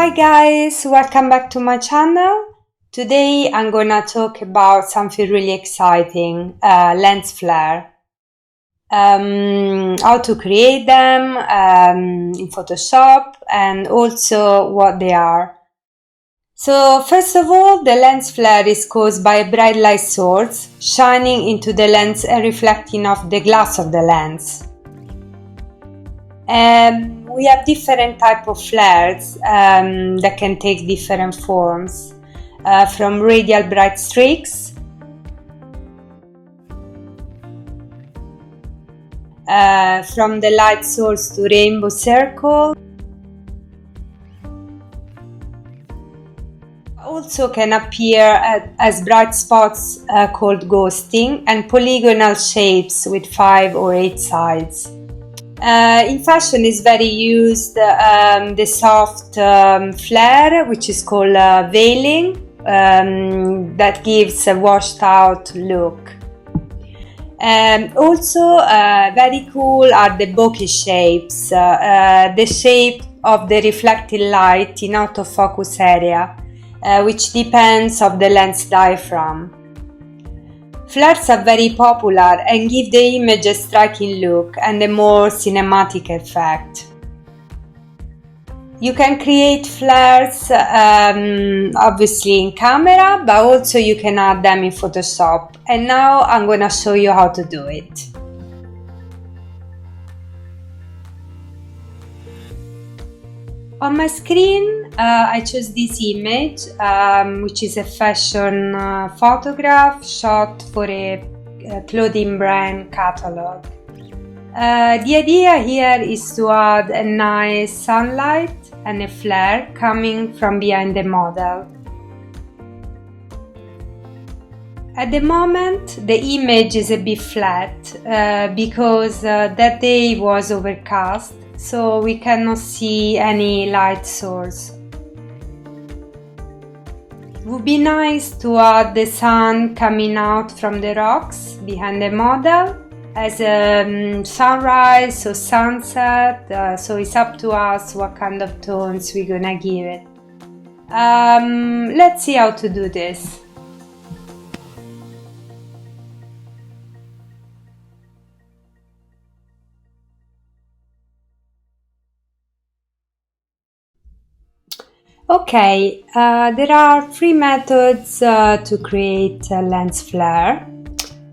Hi guys, welcome back to my channel. Today I'm gonna talk about something really exciting, lens flare. How to create them in Photoshop and also what they are. So first of all, the lens flare is caused by a bright light source shining into the lens and reflecting off the glass of the lens. We have different type of flares that can take different forms, from radial bright streaks, from the light source to rainbow circle. Also can appear as bright spots called ghosting, and polygonal shapes with 5 or 8 sides. In fashion is very used the soft flare, which is called veiling, that gives a washed out look. Also very cool are the bokeh shapes, the shape of the reflected light in out of focus area, which depends on the lens diaphragm. Flares are very popular and give the image a striking look and a more cinematic effect. You can create flares obviously in camera, but also you can add them in Photoshop. And now I'm gonna show you how to do it. On my screen, I chose this image, which is a fashion photograph shot for a clothing brand catalog. The idea here is to add a nice sunlight and a flare coming from behind the model. At the moment, the image is a bit flat because that day was overcast, so we cannot see any light source. It would be nice to add the sun coming out from the rocks behind the model as a sunrise or sunset, so it's up to us what kind of tones we're gonna give it. Let's see how to do this. Okay, there are 3 methods to create a lens flare,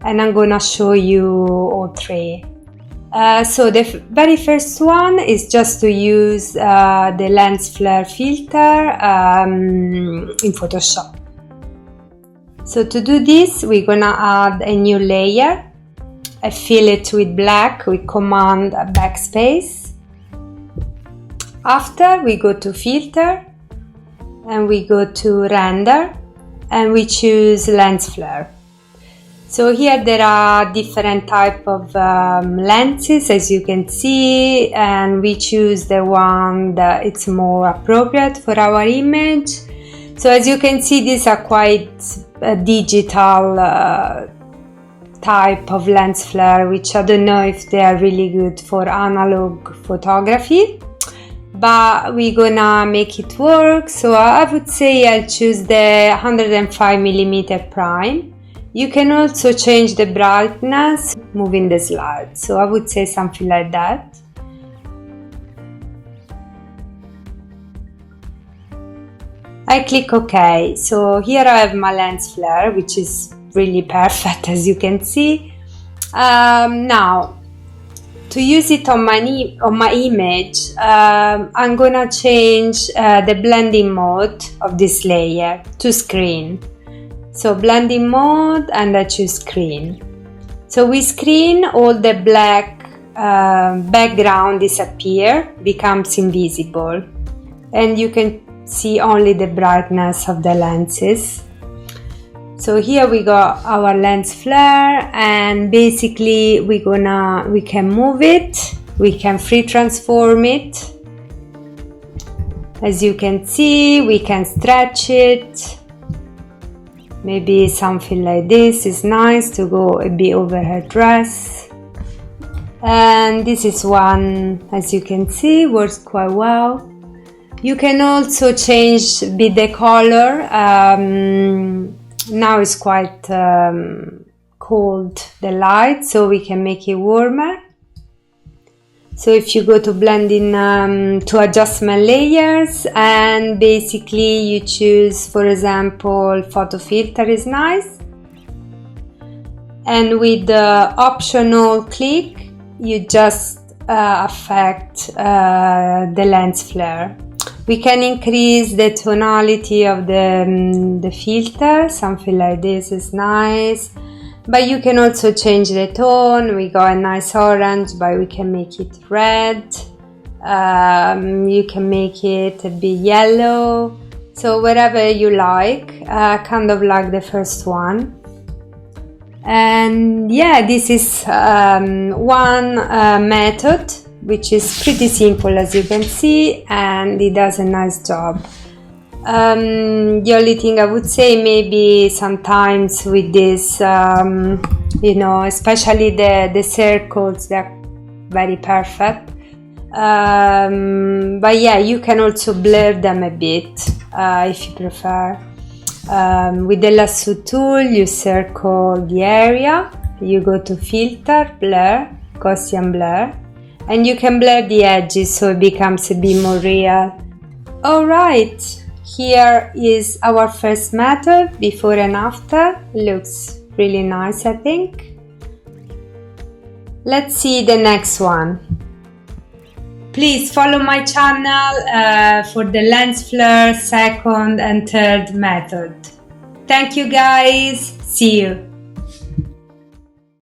and I'm gonna show you all 3. So the very first one is just to use the lens flare filter in Photoshop. So to do this, we're gonna add a new layer. I fill it with black with Command backspace. After, we go to filter and we go to render and we choose lens flare. So here there are different type of lenses, as you can see, and we choose the one that it's more appropriate for our image. So as you can see, these are quite digital type of lens flare, which I don't know if they are really good for analog photography, but we're gonna make it work. So I would say I'll choose the 105mm prime. You can also change the brightness moving the slide, so I would say something like that. I click OK. So here I have my lens flare, which is really perfect, as you can see. Now, to use it on my image, I'm gonna change the blending mode of this layer to screen. So blending mode, and I choose screen. So with screen, all the black background disappear, becomes invisible, and you can see only the brightness of the lenses. So here we got our lens flare, and basically we can move it, we can free transform it. As you can see, we can stretch it. Maybe something like this is nice to go a bit over her dress. And this is one, as you can see, works quite well. You can also change the color. Now it's quite cold, the light, so we can make it warmer. So if you go to blending, to adjustment layers, and basically you choose, for example, photo filter is nice. And with the optional click, you just affect the lens flare. We can increase the tonality of the filter, something like this is nice. But you can also change the tone. We got a nice orange, but we can make it red. You can make it a bit yellow. So whatever you like, kind of like the first one. And yeah, this is one method, which is pretty simple as you can see, and it does a nice job. The only thing I would say, maybe sometimes with this, you know, especially the circles, they're very perfect. But yeah, you can also blur them a bit if you prefer. With the lasso tool, you circle the area, you go to filter, blur, Gaussian blur, and you can blur the edges so it becomes a bit more real. Alright, here is our first method, before and after. Looks really nice, I think. Let's see the next one. Please follow my channel for the lens flare second and third method. Thank you guys, see you.